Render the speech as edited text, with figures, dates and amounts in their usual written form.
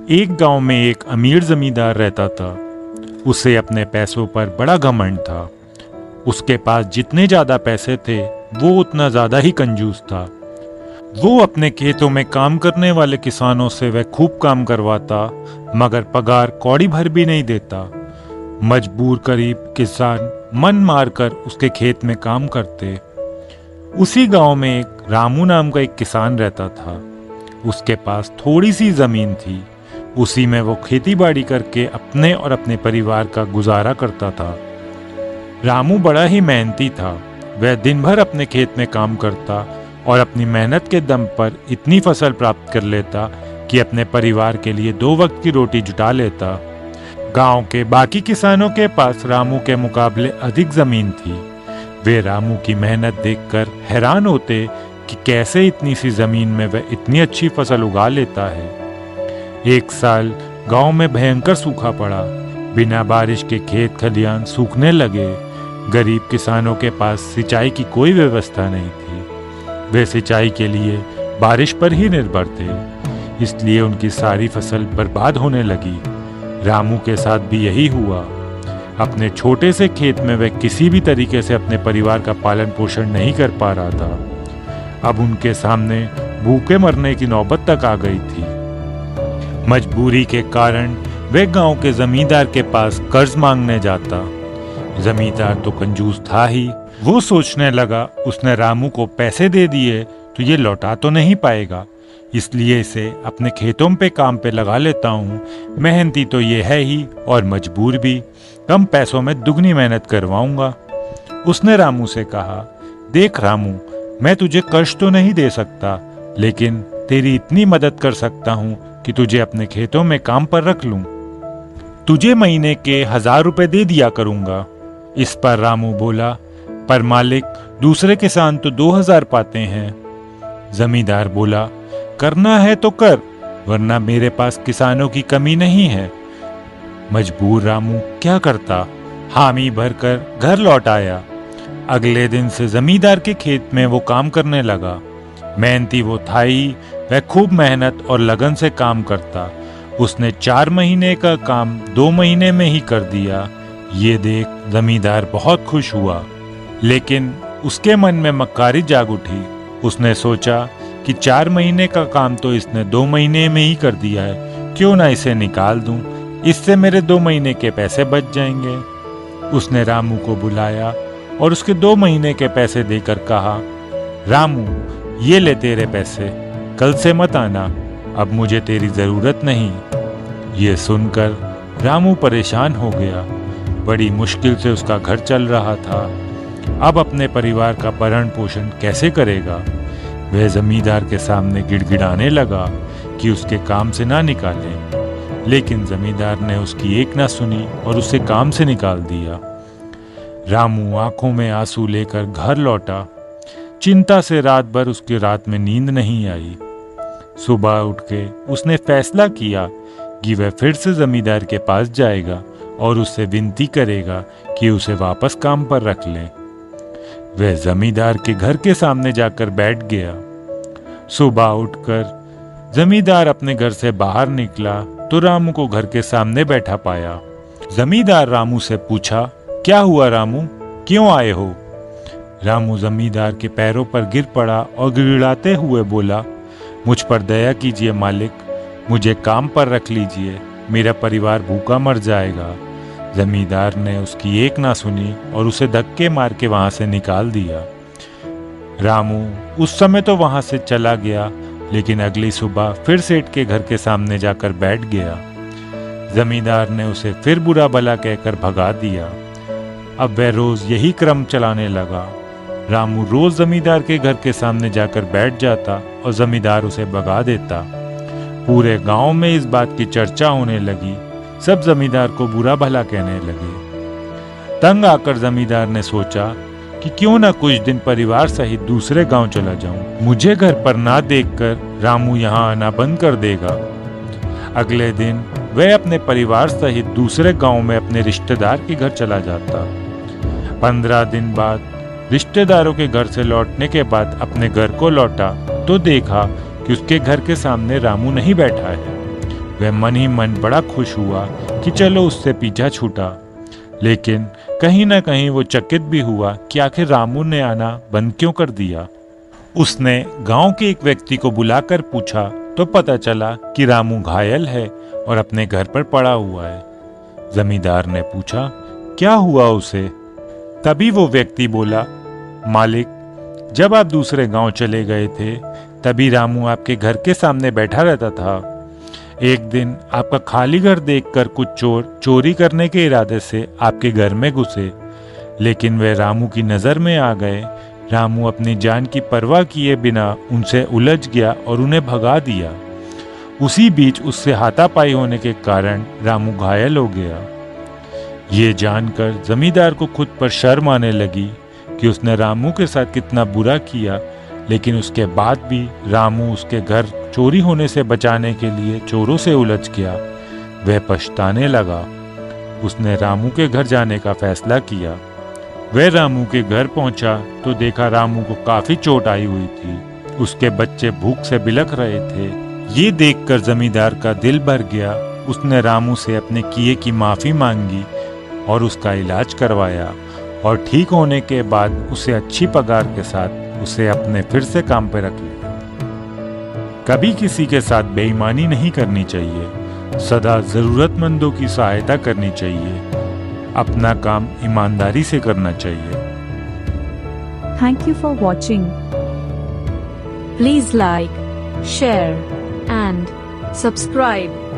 एक गांव में एक अमीर जमींदार रहता था। उसे अपने पैसों पर बड़ा घमंड था। उसके पास जितने ज्यादा पैसे थे वो उतना ज्यादा ही कंजूस था। वो अपने खेतों में काम करने वाले किसानों से वह खूब काम करवाता, मगर पगार कौड़ी भर भी नहीं देता। मजबूर गरीब किसान मन मारकर उसके खेत में काम करते। उसी गांव में एक रामू नाम का एक किसान रहता था। उसके पास थोड़ी सी जमीन थी। उसी में वो खेती बाड़ी करके अपने और अपने परिवार का गुजारा करता था। रामू बड़ा ही मेहनती था। वह दिन भर अपने खेत में काम करता और अपनी मेहनत के दम पर इतनी फसल प्राप्त कर लेता कि अपने परिवार के लिए 2 वक्त की रोटी जुटा लेता। गांव के बाकी किसानों के पास रामू के मुकाबले अधिक जमीन थी। वे रामू की मेहनत देखकर हैरान होते कि कैसे इतनी सी जमीन में वह इतनी अच्छी फसल उगा लेता है। एक साल गांव में भयंकर सूखा पड़ा। बिना बारिश के खेत खलियान सूखने लगे। गरीब किसानों के पास सिंचाई की कोई व्यवस्था नहीं थी। वे सिंचाई के लिए बारिश पर ही निर्भर थे, इसलिए उनकी सारी फसल बर्बाद होने लगी। रामू के साथ भी यही हुआ। अपने छोटे से खेत में वह किसी भी तरीके से अपने परिवार का पालन पोषण नहीं कर पा रहा था। अब उनके सामने भूखे मरने की नौबत तक आ गई थी। मजबूरी के कारण वे गांव के जमींदार के पास कर्ज मांगने जाता। जमींदार तो कंजूस था ही। वो सोचने लगा उसने रामू को पैसे दे दिए तो ये लौटा तो नहीं पाएगा, इसलिए इसे अपने खेतों पे काम पे लगा लेता हूँ। मेहनती तो ये है ही और मजबूर भी, कम पैसों में दुगनी मेहनत करवाऊंगा। उसने रामू से कहा, देख रामू, मैं तुझे कर्ज तो नहीं दे सकता, लेकिन तेरी इतनी मदद कर सकता हूँ कि तुझे अपने खेतों में काम पर रख लूं। तुझे महीने के 1000 रुपए दे दिया करूंगा। इस पर रामू बोला, पर मालिक, दूसरे किसान तो 2000 पाते हैं। जमींदार बोला, करना है तो कर, वरना मेरे पास किसानों की कमी नहीं है। मजबूर रामू क्या करता, हामी भरकर घर लौट आया। अगले दिन से जमींदार के खेत में वो काम करने लगा। मेहनती वो था ही, वह खूब मेहनत और लगन से काम करता। उसने 4 महीने का काम 2 महीने में ही कर दिया। ये देख जमींदार बहुत खुश हुआ, लेकिन उसके मन में मक्कारी जाग उठी। उसने सोचा कि 4 महीने का काम तो इसने 2 महीने में ही कर दिया है, क्यों ना इसे निकाल दूं, इससे मेरे 2 महीने के पैसे बच जाएंगे। उसने रामू को बुलाया और उसके 2 महीने के पैसे देकर कहा, रामू, ये ले तेरे पैसे, कल से मत आना, अब मुझे तेरी जरूरत नहीं। ये सुनकर रामू परेशान हो गया। बड़ी मुश्किल से उसका घर चल रहा था। अब अपने परिवार का भरण पोषण कैसे करेगा। वह जमींदार के सामने गिड़गिड़ाने लगा कि उसके काम से ना निकालें, लेकिन जमींदार ने उसकी एक ना सुनी और उसे काम से निकाल दिया। रामू आंखों में आंसू लेकर घर लौटा। चिंता से रात भर उसकी रात में नींद नहीं आई। सुबह उठ के उसने फैसला किया कि वह फिर से जमींदार के पास जाएगा और उससे विनती करेगा कि उसे वापस काम पर रख ले। वह जमींदार के घर के सामने जाकर बैठ गया। सुबह उठकर जमींदार अपने घर से बाहर निकला तो रामू को घर के सामने बैठा पाया। जमींदार रामू से पूछा, क्या हुआ रामू, क्यों आए हो? रामू जमींदार के पैरों पर गिर पड़ा और गिड़गिड़ाते हुए बोला, मुझ पर दया कीजिए मालिक, मुझे काम पर रख लीजिए, मेरा परिवार भूखा मर जाएगा। जमींदार ने उसकी एक ना सुनी और उसे धक्के मार के वहां से निकाल दिया। रामू उस समय तो वहां से चला गया, लेकिन अगली सुबह फिर सेठ के घर के सामने जाकर बैठ गया। जमींदार ने उसे फिर बुरा भला कहकर भगा दिया। अब वह रोज यही क्रम चलाने लगा। रामू रोज जमींदार के घर के सामने जाकर बैठ जाता और जमींदार उसे भगा देता। पूरे गांव में इस बात की चर्चा होने लगी। सब जमींदार को बुरा भला कहने लगे। तंग आकर जमींदार ने सोचा कि क्यों ना कुछ दिन परिवार सहित दूसरे गांव चला जाऊं। मुझे घर पर ना देखकर रामू यहाँ आना बंद कर देगा। अगले दिन वह अपने परिवार सहित दूसरे गांव में अपने रिश्तेदार के घर चला जाता। 15 दिन बाद रिश्तेदारों के घर से लौटने के बाद अपने घर को लौटा तो देखा कि उसके घर के सामने रामू नहीं बैठा है। वह मन ही मन बड़ा खुश हुआ कि चलो उससे पीछा छूटा, लेकिन कहीं ना कहीं वो चकित भी हुआ कि आखिर रामू ने आना बंद क्यों कर दिया। उसने गांव के एक व्यक्ति को बुलाकर पूछा तो पता चला कि रामू घायल है और अपने घर पर पड़ा हुआ है। जमींदार ने पूछा, क्या हुआ उसे? तभी वो व्यक्ति बोला, मालिक, जब आप दूसरे गांव चले गए थे तभी रामू आपके घर के सामने बैठा रहता था। एक दिन आपका खाली घर देखकर कुछ चोर चोरी करने के इरादे से आपके घर में घुसे, लेकिन वे रामू की नज़र में आ गए। रामू अपनी जान की परवाह किए बिना उनसे उलझ गया और उन्हें भगा दिया। उसी बीच उससे हाथापाई होने के कारण रामू घायल हो गया। ये जानकर जमींदार को खुद पर शर्म आने लगी कि उसने रामू के साथ कितना बुरा किया, लेकिन उसके बाद भी रामू उसके घर चोरी होने से बचाने के लिए चोरों से उलझ गया। वह पछताने लगा। उसने रामू के घर जाने का फैसला किया। वह रामू के घर पहुंचा तो देखा रामू को काफी चोट आई हुई थी। उसके बच्चे भूख से बिलख रहे थे। ये देखकर जमींदार का दिल भर गया। उसने रामू से अपने किए की माफी मांगी और उसका इलाज करवाया, और ठीक होने के बाद उसे अच्छी पगार के साथ उसे अपने फिर से काम पर रख लिया। कभी किसी के साथ बेईमानी नहीं करनी चाहिए, सदा जरूरतमंदों की सहायता करनी चाहिए, अपना काम ईमानदारी से करना चाहिए। Thank you for watching. Please like, share and subscribe.